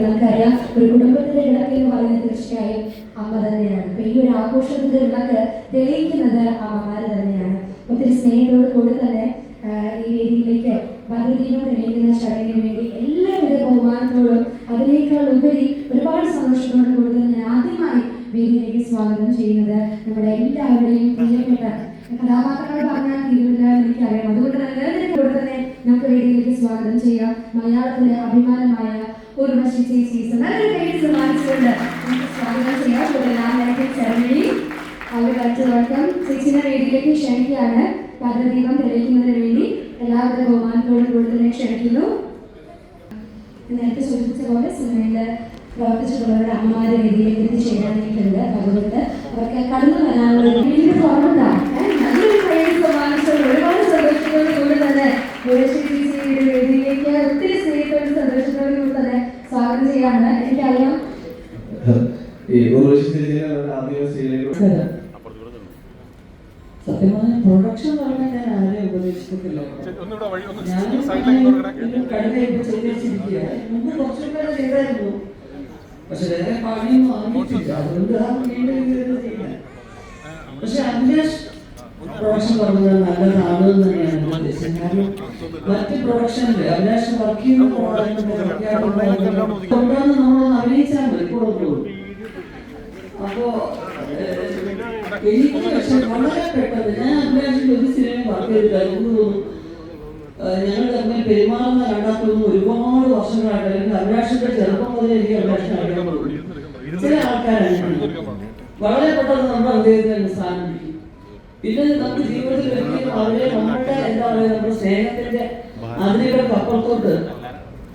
നമുക്കറിയാം, ഒരു കുടുംബത്തിന്റെ വിളക്ക് എന്ന് പറയുന്നത് തീർച്ചയായും അമ്മ തന്നെയാണ്. അപ്പൊ ഈ ഒരു ആഘോഷത്തിന്റെ വിളക്ക് തെളിയിക്കുന്നത് അമ്മമാര് തന്നെയാണ്. ഒത്തിരി സ്നേഹത്തോടു കൂടി തന്നെ ഈ വേദിയിലേക്ക് ഭദ്രദീപം തെളിയിക്കുന്ന ചടങ്ങിന് വേണ്ടി എല്ലാവിധ ബഹുമാനത്തോടും അതിനേക്കാൾ ഉപരി ഒരുപാട് സന്തോഷത്തോടും കൂടി തന്നെ ആദ്യമായി വേദിയിലേക്ക് സ്വാഗതം ചെയ്യുന്നത് നമ്മുടെ എല്ലാവരുടെയും പ്രിയപ്പെട്ട കഥാപാത്രങ്ങൾ പറഞ്ഞാൽ തീരുവില്ല എന്ന് എനിക്കറിയാം. അതുകൊണ്ട് തന്നെ കൂടെ തന്നെ നമുക്ക് വേദിയിലേക്ക് സ്വാഗതം ചെയ്യാം. മലയാളത്തിലെ അഭിമാനമായ ഉർവശി ചേച്ചി നല്ലൊരു പേര് സമ്മാനിച്ചുകൊണ്ട് നമുക്ക് സ്വാഗതം ചെയ്യാം. വെൽക്കം ചേച്ചിയുടെ വേദിയിലേക്ക് ക്ഷണിക്കുകയാണ്. ഭദ്രദീപം തെളിയിക്കുന്നതിന് വേണ്ടി എല്ലാവിധ ബഹുമാനത്തോടും കൂടി തന്നെ ക്ഷണിക്കുന്നു. നേരത്തെ സൂചിപ്പിച്ച പോലെ സിനിമയില് പ്രവർത്തിച്ചിട്ടുള്ളവരുടെ അമ്മമാരെ വേദിയിലേക്ക് എത്തിച്ചേരാനായിട്ടുണ്ട്. അതുകൊണ്ട് അവർക്ക് കടന്നു വരാനുള്ള നല്ലൊരു പേര് സമ്മാനിച്ചുകൊണ്ട് ഒരുപാട് സന്തോഷത്തോടു കൂടി തന്നെ ഉർവശി ചേച്ചിയുടെ വേദിയിലേക്ക് ഒത്തിരി സ്നേഹത്തോടും സന്തോഷത്തോടു കൂടി തന്നെ സ്വാഗതം ചെയ്യാണ്. എനിക്കറിയാം സത്യമായ പ്രൊഡക്ഷൻ പറഞ്ഞാൽ ഞാൻ ആരെയും ഉപദേശിക്കത്തില്ല. മുമ്പ് കുറച്ചുകൂടെ ചെയ്തായിരുന്നു, പക്ഷെ വേറെ പണിയൊന്നും ആവശ്യമില്ല. അതുകൊണ്ട് ചെയ്യുന്നത്. പക്ഷെ അഭിലാഷ് പ്രൊഡക്ഷൻ പറഞ്ഞത് നല്ലതാണെന്ന് തന്നെയാണ് ഉദ്ദേശിച്ചത്. കാരണം മറ്റ് പ്രൊഡക്ഷനില് അഭിലാഷ് വർക്ക് ചെയ്യുന്ന നമ്മൾ അഭിനയിച്ചാൽ മതി കൂടുതലും. അപ്പോ എനിക്ക് പക്ഷെ വളരെ പെട്ടെന്ന് ഞാൻ അഭിലാഷിന്റെ ഒരു സിനിമ വർക്ക് ചെയ്തിട്ടായിരുന്നു. ഞങ്ങൾ തമ്മിൽ പെരുമാറുന്ന കണ്ടാത്തൊന്നും ഒരുപാട് വർഷങ്ങളായിട്ട് അല്ലെങ്കിൽ അഭിലാഷിന്റെ ചെറുപ്പം മുതലേ എനിക്ക് അഭിലാഷിനെ അറിയാൻ ചില ആൾക്കാരാണ് വളരെ പെട്ടെന്ന് നമ്മുടെ ഹൃദയത്തിൽ സ്ഥാനം പിടിക്കും. പിന്നെ നമുക്ക് ജീവിതത്തിൽ ഒരിക്കലും അവരെ നമ്മുടെ എന്താ പറയുക നമ്മുടെ സ്നേഹത്തിന്റെ അതിരുകൾക്ക് അപ്പുറത്തോട്ട്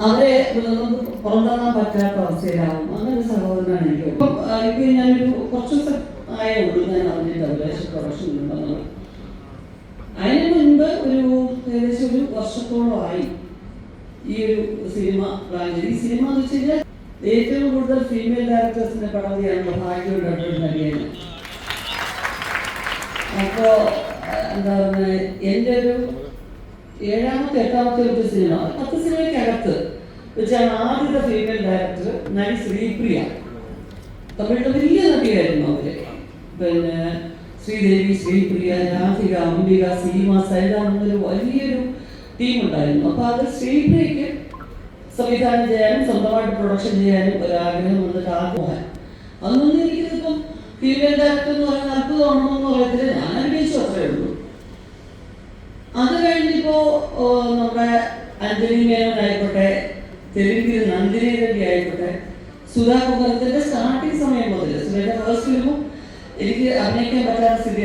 അവരെ നമുക്ക് പുറന്തള്ളാൻ പറ്റാത്ത അവസ്ഥയിലാവും. അങ്ങനെ സഹോദരനാണ് എനിക്ക്. ഇപ്പൊ ഞാനൊരു കുറച്ച് ദിവസം ആയേ ഉള്ളൂ ഞാൻ അറിഞ്ഞിട്ട് അഭിലാഷ് പ്രൊഡക്ഷൻ ഉണ്ടെന്നുള്ളത്. അതിന് മുൻപ് ഒരു ഏകദേശം ഒരു വർഷത്തോളമായി ഈ ഒരു സിനിമ പ്ലാൻ ചെയ്ത്. ഈ സിനിമ എന്ന് വെച്ച് കഴിഞ്ഞാൽ ഏറ്റവും കൂടുതൽ ഫീമെയിൽ ഡയറക്ടേഴ്സിന്റെ പടം ചെയ്യാനുള്ള ഭാഗ്യം നൽകിയത്. അപ്പോ എന്താ പറയുക, എൻ്റെ ഒരു 7ാമത്തെ 8ാമത്തെ ഒരു സിനിമ 10 സിനിമയ്ക്കകത്ത് വെച്ചാണ് ആദ്യത്തെ ഫീമെയിൽ ഡയറക്ടർ നടി ശ്രീപ്രിയ. തമിഴിലെ വലിയ നടിയായിരുന്നു അവര്. പിന്നെ ശ്രീദേവി, ശ്രീപ്രിയ, രാധിക, അംബിക, സീമാസ് എല്ലാം ഒരു വലിയൊരു ടീം ഉണ്ടായിരുന്നു. അപ്പൊ അത് ശ്രീപ്രിയക്ക് സംവിധാനം ചെയ്യാനും സ്വന്തമായിട്ട് പ്രൊഡക്ഷൻ ചെയ്യാനും ഒരാഗ്രഹം വന്നിട്ട് ആഗ്രഹം. അതൊന്നും എനിക്കിതിപ്പം ഫീമെയിൽ ഡയറക്ടർ എന്ന് പറയുന്നത് അത്ഭുതമാണെന്നൊന്നും പറയത്തില്ല. ഞാൻ അന്വേഷിച്ചു അത്രേ ഉള്ളൂ. അത് കഴിഞ്ഞിപ്പോ നമ്മുടെ അഞ്ജലി മേനോൻ ആയിക്കോട്ടെ, തെലുങ്കിൽ നന്ദിനി റെഡ്ഡി ആയിക്കോട്ടെ, സുധാ കുമാരത്തിന്റെ സ്റ്റാർട്ടിങ് സമയം മുതൽ സുധയുടെ ഫസ്റ്റ് ഫിലിമും എനിക്ക് അഭിനയിക്കാൻ പറ്റാത്ത സ്ഥിതി